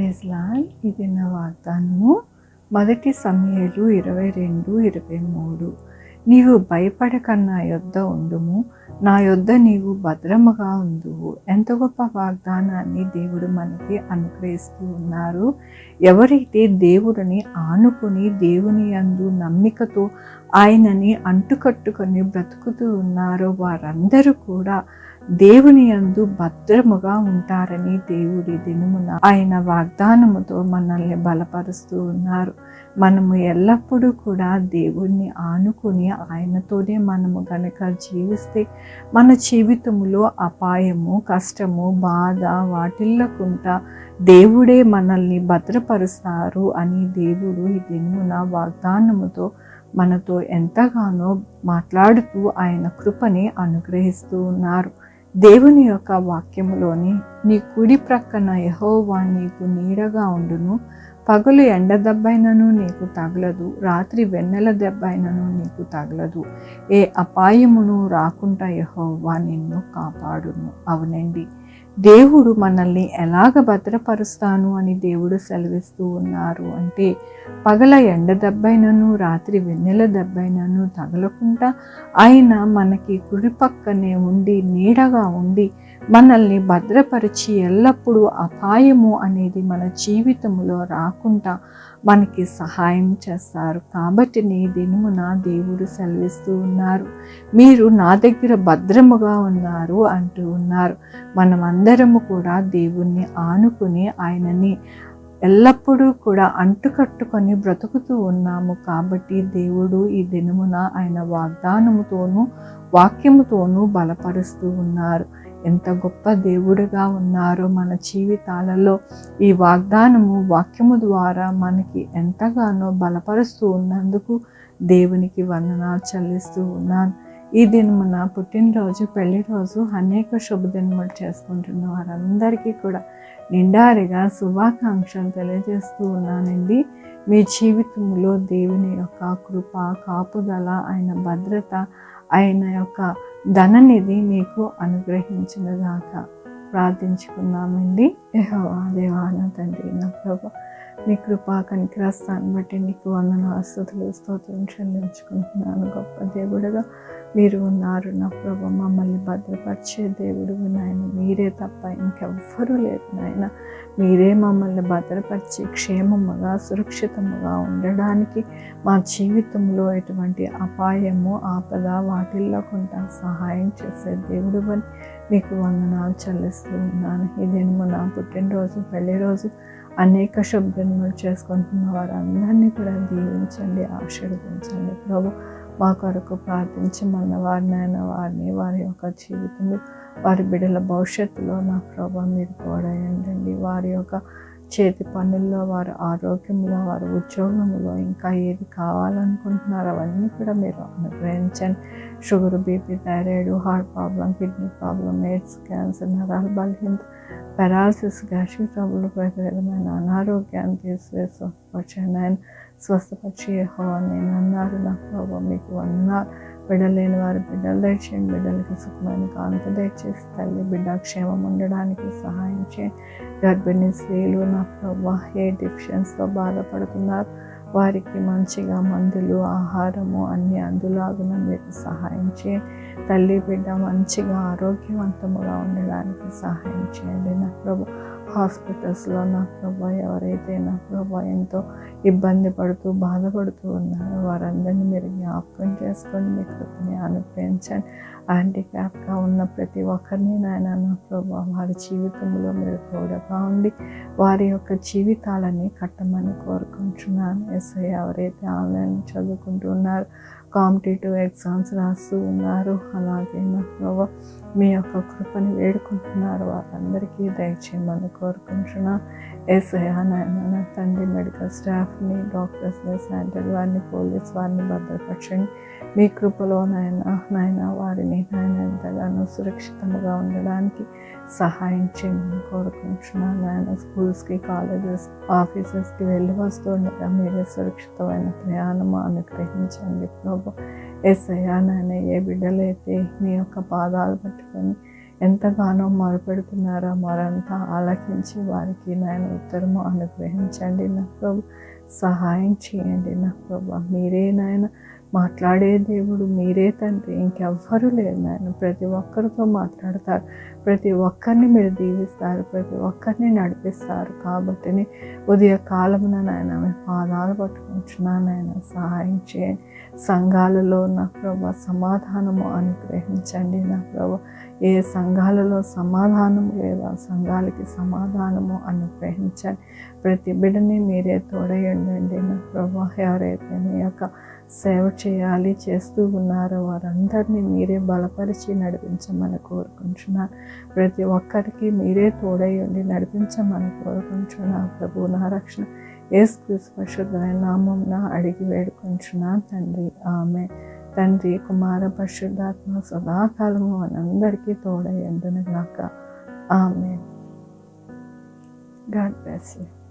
Praise lord. ఇది నా వాగ్దానము. 1 సమూయేలు 22:23. నీవు భయపడక నా యొద్ద ఉండుము, నా యొద్ద నీవు భద్రముగా ఉండువు. ఎంత గొప్ప వాగ్దానాన్ని దేవుడు మనకి అనుగ్రహిస్తూ ఉన్నారు. ఎవరైతే దేవుడిని ఆనుకొని దేవుని యందు నమ్మికతో ఆయనని అంటుకట్టుకొని బ్రతుకుతూ ఉన్నారో వారందరూ కూడా దేవుని యందు భద్రముగా ఉంటారని దేవుడి దినమున ఆయన వాగ్దానముతో మనల్ని బలపరుస్తూ ఉన్నారు. మనము ఎల్లప్పుడూ కూడా దేవుణ్ణి ఆనుకుని ఆయనతోనే మనము గనక జీవిస్తే మన జీవితంలో అపాయము, కష్టము, బాధ వాటిల్లకుండా దేవుడే మనల్ని భద్రపరుస్తారు అని దేవుడు ఈ దినమున వాగ్దానముతో మనతో ఎంతగానో మాట్లాడుతూ ఆయన కృపని అనుగ్రహిస్తూ ఉన్నారు. దేవుని యొక్క వాక్యములోని నీ కుడి ప్రక్కన యెహోవా నీకు నీడగా ఉండును, పగలు ఎండ దెబ్బైనను నీకు తగలదు, రాత్రి వెన్నెల దెబ్బైనను నీకు తగలదు, ఏ అపాయమును రాకుండా యెహోవా నిన్ను కాపాడును. అవునండి, దేవుడు మనల్ని ఎలాగ భద్రపరుస్తాను అని దేవుడు సెలవిస్తూ ఉన్నారు అంటే, పగల ఎండ దెబ్బైనను రాత్రి వెన్నెల దెబ్బైనను తగలకుండా ఆయన మనకి కుడి పక్కనే ఉండి నీడగా ఉండి మనల్ని భద్రపరిచి ఎల్లప్పుడూ అపాయము అనేది మన జీవితంలో రాకుండా మనకి సహాయం చేస్తారు. కాబట్టి నీ దినమున దేవుడు సెలవిస్తూ ఉన్నారు, మీరు నా దగ్గర భద్రముగా ఉన్నారు అంటూ ఉన్నారు. మనమందరము కూడా దేవుణ్ణి ఆనుకుని ఆయనని ఎల్లప్పుడూ కూడా అంటుకట్టుకొని బ్రతుకుతూ ఉన్నాము. కాబట్టి దేవుడు ఈ దినమున ఆయన వాగ్దానముతోనూ వాక్యముతోనూ బలపరుస్తూ ఉన్నారు. ఎంత గొప్ప దేవుడుగా ఉన్నారో మన జీవితాలలో ఈ వాక్యము ద్వారా మనకి ఎంతగానో బలపరుస్తూ ఉన్నందుకు దేవునికి వందనాలు చెల్లిస్తూ ఉన్నాను. ఈ దినమున పుట్టినరోజు, పెళ్లి రోజు, అనేక శుభదినములు చేసుకుంటున్న వారందరికీ కూడా నిండారిగా శుభాకాంక్షలు తెలియజేస్తూ ఉన్నానండి. మీ జీవితంలో దేవుని యొక్క కృప, కాపుదల, ఆయన భద్రత, ఆయన యొక్క ధననిధి మీకు అనుగ్రహించినగాక ప్రార్థించుకున్నామండి. యెహోవా దేవా నా తండ్రి, నా ప్రభు, మీ కృపా కనికరాస్తాన్ని బట్టి నీకు వందనాలు, స్తుతులు, స్తోత్రం చెల్లించుకుంటున్నాను. గొప్ప దేవుడుగా మీరు ఉన్నారు నా ప్రభు. మమ్మల్ని భద్రపరిచే దేవుడు నాయన, మీరే తప్ప ఇంకెవ్వరూ లేరు నాయన. మీరే మమ్మల్ని భద్రపరిచి క్షేమముగా, సురక్షితముగా ఉండడానికి మా జీవితంలో ఎటువంటి అపాయము, ఆపద వాటిల్లకుండా సహాయం చేసే దేవుడు అని మీకు వందనాలు చెల్లిస్తూ ఉన్నాను. ఈ దినము నా పుట్టినరోజు, పెళ్లి రోజు, అనేక శుభదినములు చేసుకుంటున్న వారందరినీ కూడా దీవించండి, ఆశీర్వదించండి ప్రభు. మా కొరకు ప్రార్థించమన్న వారినైనా వారిని, వారి యొక్క జీవితంలో, వారి బిడ్డల భవిష్యత్తులో నా ప్రభు మీరు తోడయండి. వారి యొక్క చేతి పనుల్లో, వారి ఆరోగ్యంలో, వారి ఉద్యోగంలో ఇంకా ఏది కావాలనుకుంటున్నారో అవన్నీ కూడా మీరు అనుగ్రహించండి. Sugar, BP, thyroid, heart problem, kidney problem, AIDS, cancer, నరాల బలహీనత, పెరాలసిస్, గ్యాస్ట్రిక్ ట్రబుల్, ప్రతి విధమైన అనారోగ్యాన్ని తీసివేసి స్వస్థపరిచి యెహోవా నేను అన్నారు నా ప్రభు. మీకు వందనాలు. బిడ్డలేని వారి బిడ్డలు దయచేయండి, బిడ్డలకి సుఖమైన కానుక దయచేసి తల్లి బిడ్డ క్షేమం ఉండడానికి సహాయం చేయండి. గర్భిణీ స్త్రీలు నా ప్రభు ఏ డిఫిషియన్స్తో బాధపడుతున్నారు వారికి మంచిగా మందులు, ఆహారము అన్నీ అందులాగున మీరు సహాయం చేయండి. తల్లి బిడ్డ మంచిగా ఆరోగ్యవంతముగా ఉండడానికి సహాయం చేయండి నా ప్రభు. హాస్పిటల్స్లో నా ప్రభు ఎవరైతే నా ప్రభు ఎంతో ఇబ్బంది పడుతూ బాధపడుతూ ఉన్నారో వారందరినీ మీరు జ్ఞాపకం చేసుకొని మీ కృపని అనుగ్రహించండి. హ్యాండిక్యాప్గా ఉన్న ప్రతి ఒక్కరిని నాయన నా ప్రభు వారి జీవితంలో మీరు తోడుగా ఉండి వారి యొక్క జీవితాలని కట్టమని కోరుకుంటున్నాను. ఎస్ఐ ఎవరైతే ఆన్లైన్ చదువుకుంటూ ఉన్నారు, కాంపిటేటివ్ ఎగ్జామ్స్ రాస్తూ ఉన్నారు, అలాగే నా ప్రభు మీ యొక్క కృపని వేడుకుంటున్నారు, వారందరికీ దయచేయమని కోరుకుంటున్నాను. ఎస్ఐ నాయన తండ్రి, మెడికల్ స్టాఫ్ని, డాక్టర్స్ని, శానిటరీ వారిని, పోలీస్ వారిని భద్రపరచండి. మీ కృపలో నాయన వారిని ఎంతగానో సురక్షితంగా ఉండడానికి సహాయం చేయమని కోరుకుంటున్నాను. నాయన స్కూల్స్కి, కాలేజెస్, ఆఫీసెస్కి వెళ్ళి వస్తుండగా మీరే సురక్షితమైన ప్రయాణము అనుగ్రహించండి ప్రభు. ఎస్ఐ నాయన ఏ బిడ్డలైతే మీ యొక్క పాదాలు పట్టుకొని ఎంతగానో మొరపెడుతున్నారో మొరంతా ఆలకించి వారికి నాయన ఉత్తరము అనుగ్రహించండి నా ప్రభు. సహాయం చేయండి నా ప్రభు. మీరే నాయన మాట్లాడే దేవుడు, మీరే తండ్రి, ఇంకెవ్వరూ లేరు నాయన. ప్రతి ఒక్కరితో మాట్లాడతారు, ప్రతి ఒక్కరిని మీరు దీవిస్తారు, ప్రతి ఒక్కరిని నడిపిస్తారు. కాబట్టి ఉదయకాలమున నాయన మీ పాదాలు పట్టుకుంటున్నాను నాయన. సహాయం చేయండి. సంఘాలలో నా ప్రభు సమాధానము అనుగ్రహించండి నా ప్రభు. ఏ సంఘాలలో సమాధానం లేదా సంఘాలకి సమాధానము అనుగ్రహించండి. ప్రతి బిడ్డని మీరే తోడయండి నా ప్రభు. ఎవరైతే మీ యొక్క సేవ చేయాలి చేస్తూ ఉన్నారో వారందరినీ మీరే బలపరిచి నడిపించమని కోరుకుంటున్నాను. ప్రతి ఒక్కరికి మీరే తోడయండి నడిపించమని కోరుకుంటున్నాను ప్రభు. నా రక్షణ యేసుక్రీస్తు పరిశుద్ధమైన నామమున అడిగి వేడుకుంటున్నాను తండ్రి. ఆమేన్. తండ్రి, కుమార, పరిశుద్ధాత్మ సదాకాలము మనందరికీ తోడయండును గాక. ఆమేన్. God bless you.